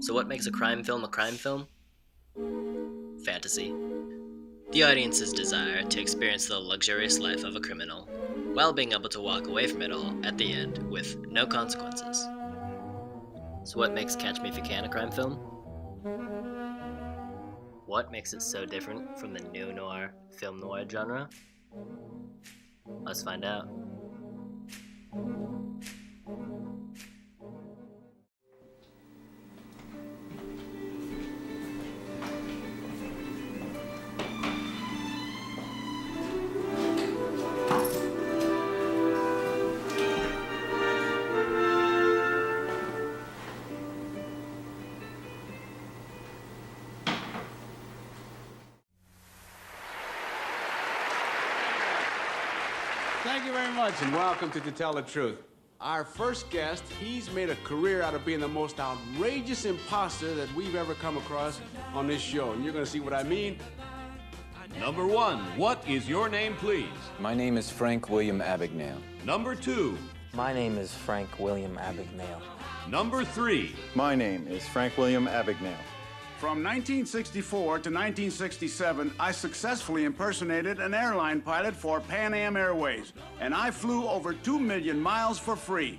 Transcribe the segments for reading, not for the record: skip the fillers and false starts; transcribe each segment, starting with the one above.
So what makes a crime film a crime film? Fantasy. The audience's desire to experience the luxurious life of a criminal, while being able to walk away from it all at the end with no consequences. So what makes Catch Me If You Can a crime film? What makes it so different from the new noir, film noir genre? Let's find out. Thank you very much, and welcome to Tell the Truth. Our first guest, he's made a career out of being the most outrageous imposter that we've ever come across on this show, and you're going to see what I mean. Number 1, what is your name, please? My name is Frank William Abagnale. Number 2. My name is Frank William Abagnale. Number 3. My name is Frank William Abagnale. From 1964 to 1967, I successfully impersonated an airline pilot for Pan Am Airways, and I flew over 2 million miles for free.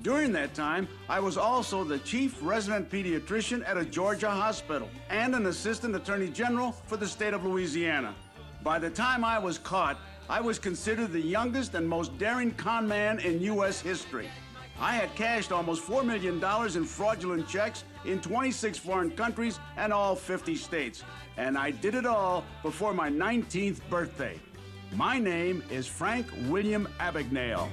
During that time, I was also the chief resident pediatrician at a Georgia hospital and an assistant attorney general for the state of Louisiana. By the time I was caught, I was considered the youngest and most daring con man in U.S. history. I had cashed almost $4 million in fraudulent checks in 26 foreign countries and all 50 states. And I did it all before my 19th birthday. My name is Frank William Abagnale.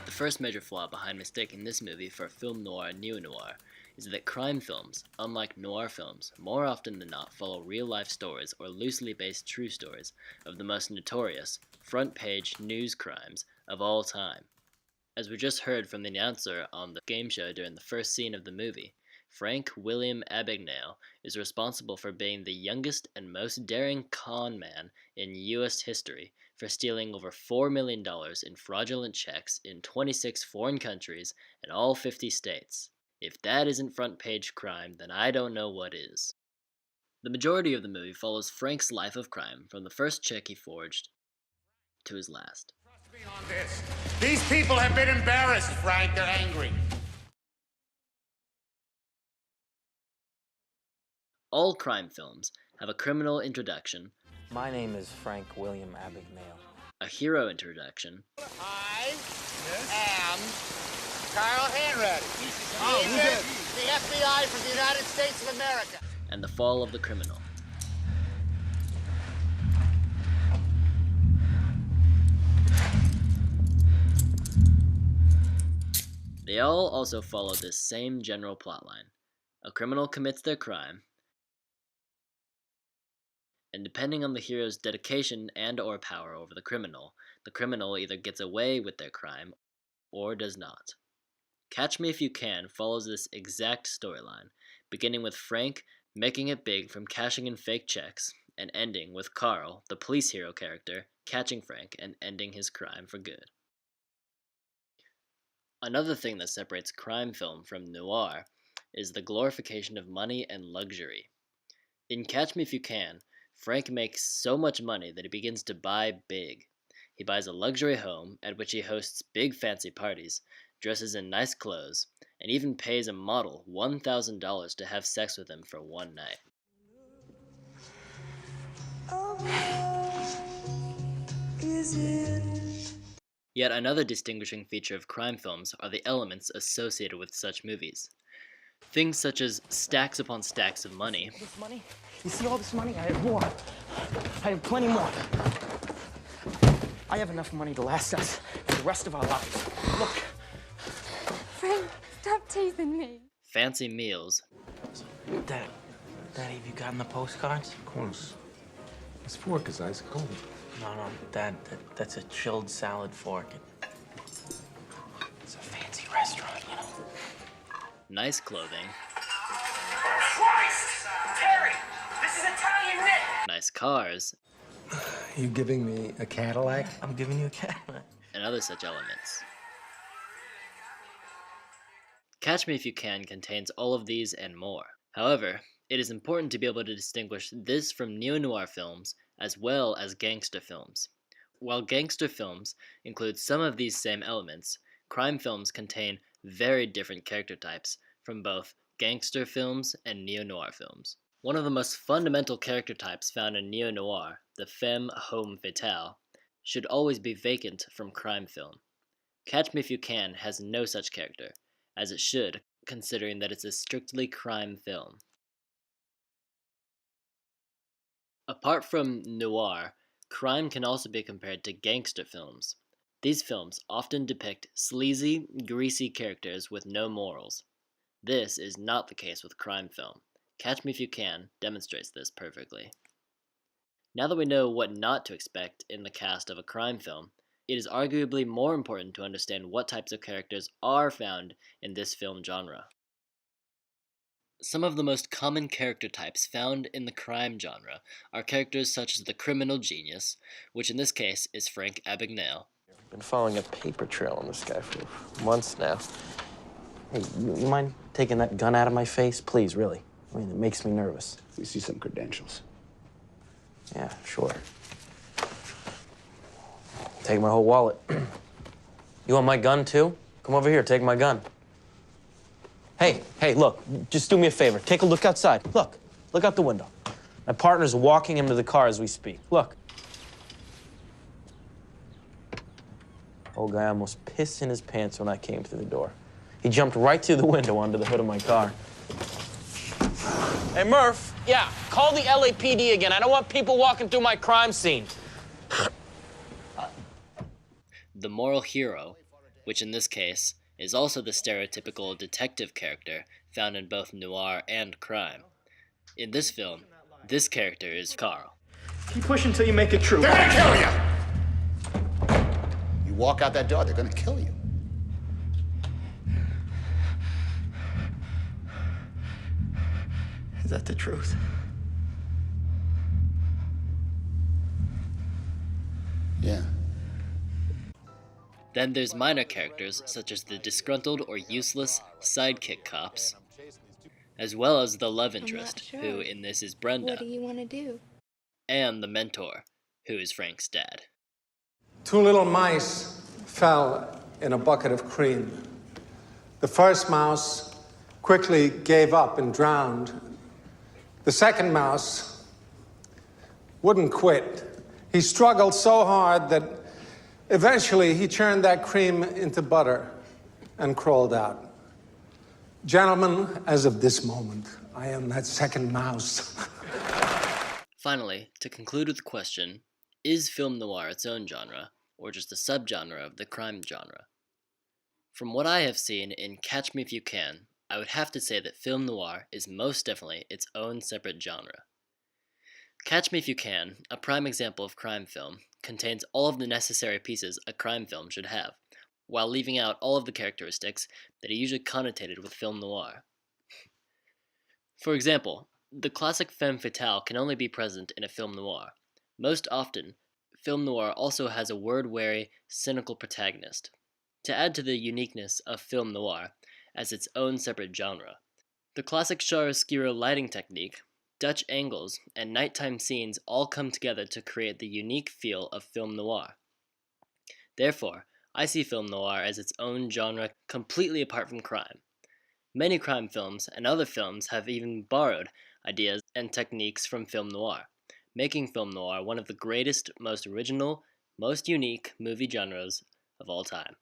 The first major flaw behind mistaking this movie for a film noir and neo-noir is that crime films, unlike noir films, more often than not follow real-life stories or loosely based true stories of the most notorious, front-page news crimes of all time. As we just heard from the announcer on the game show during the first scene of the movie, Frank William Abagnale is responsible for being the youngest and most daring con man in U.S. history for stealing over $4 million in fraudulent checks in 26 foreign countries and all 50 states. If that isn't front-page crime, then I don't know what is. The majority of the movie follows Frank's life of crime from the first check he forged to his last. Trust me on this. These people have been embarrassed, Frank. They're angry. All crime films have a criminal introduction, My name is Frank William Abagnale. a hero introduction, I am Carl Hanratty. The FBI for the United States of America. and the fall of the criminal. They all also follow this same general plotline. A criminal commits their crime, and depending on the hero's dedication and or power over the criminal either gets away with their crime or does not. Catch Me If You Can follows this exact storyline, beginning with Frank making it big from cashing in fake checks, and ending with Carl, the police hero character, catching Frank and ending his crime for good. Another thing that separates crime film from noir is the glorification of money and luxury. In Catch Me If You Can, Frank makes so much money that he begins to buy big. He buys a luxury home at which he hosts big fancy parties, dresses in nice clothes, and even pays a model $1,000 to have sex with him for one night. Yet another distinguishing feature of crime films are the elements associated with such movies. Things such as stacks upon stacks of money. This money? You see all this money? I have more. I have plenty more. I have enough money to last us for the rest of our lives. Look. Frank, stop teasing me. Fancy meals. Daddy, have you gotten the postcards? Of course. This fork is ice cold. No, Dad, that's a chilled salad fork. It's a fancy restaurant, you know. Nice clothing. Christ! Terry! This is Italian knit! Nice cars. You giving me a Cadillac? I'm giving you a Cadillac. And other such elements. Catch Me If You Can contains all of these and more. However, it is important to be able to distinguish this from neo-noir films as well as gangster films. While gangster films include some of these same elements, crime films contain very different character types from both gangster films and neo-noir films. One of the most fundamental character types found in neo-noir, the femme homme fatale, should always be vacant from crime film. Catch Me If You Can has no such character, as it should, considering that it's a strictly crime film. Apart from noir, crime can also be compared to gangster films. These films often depict sleazy, greasy characters with no morals. This is not the case with crime film. Catch Me If You Can demonstrates this perfectly. Now that we know what not to expect in the cast of a crime film, it is arguably more important to understand what types of characters are found in this film genre. Some of the most common character types found in the crime genre are characters such as the criminal genius, which in this case is Frank Abagnale. I've been following a paper trail on this guy for months now. Hey, you mind taking that gun out of my face? Please, really. I mean, it makes me nervous. We see some credentials. Yeah, sure. Take my whole wallet. You want my gun, too? Come over here, take my gun. Hey, look, just do me a favor. Take a look outside. Look out the window. My partner's walking him to the car as we speak. Look. Old guy almost pissed in his pants when I came through the door. He jumped right through the window onto the hood of my car. Hey, Murph. Yeah, call the LAPD again. I don't want people walking through my crime scene. The moral hero, which in this case is also the stereotypical detective character found in both noir and crime. In this film, this character is Carl. Keep pushing until you make it true. They're gonna kill you! You walk out that door, they're gonna kill you. Is that the truth? Yeah. Then there's minor characters such as the disgruntled or useless sidekick cops, as well as the love interest, who in this is Brenda, What do you want to do? and the mentor, who is Frank's dad. Two little mice fell in a bucket of cream. The first mouse quickly gave up and drowned. The second mouse wouldn't quit. He struggled so hard that eventually he churned that cream into butter and crawled out. Gentlemen, as of this moment, I am that second mouse. Finally, to conclude with the question, is film noir its own genre, or just a subgenre of the crime genre? From what I have seen in Catch Me If You Can, I would have to say that film noir is most definitely its own separate genre. Catch Me If You Can, a prime example of crime film, contains all of the necessary pieces a crime film should have, while leaving out all of the characteristics that are usually connotated with film noir. For example, the classic femme fatale can only be present in a film noir. Most often, film noir also has a word-wary, cynical protagonist. To add to the uniqueness of film noir as its own separate genre, the classic chiaroscuro lighting technique, Dutch angles, and nighttime scenes all come together to create the unique feel of film noir. Therefore, I see film noir as its own genre completely apart from crime. Many crime films and other films have even borrowed ideas and techniques from film noir, making film noir one of the greatest, most original, most unique movie genres of all time.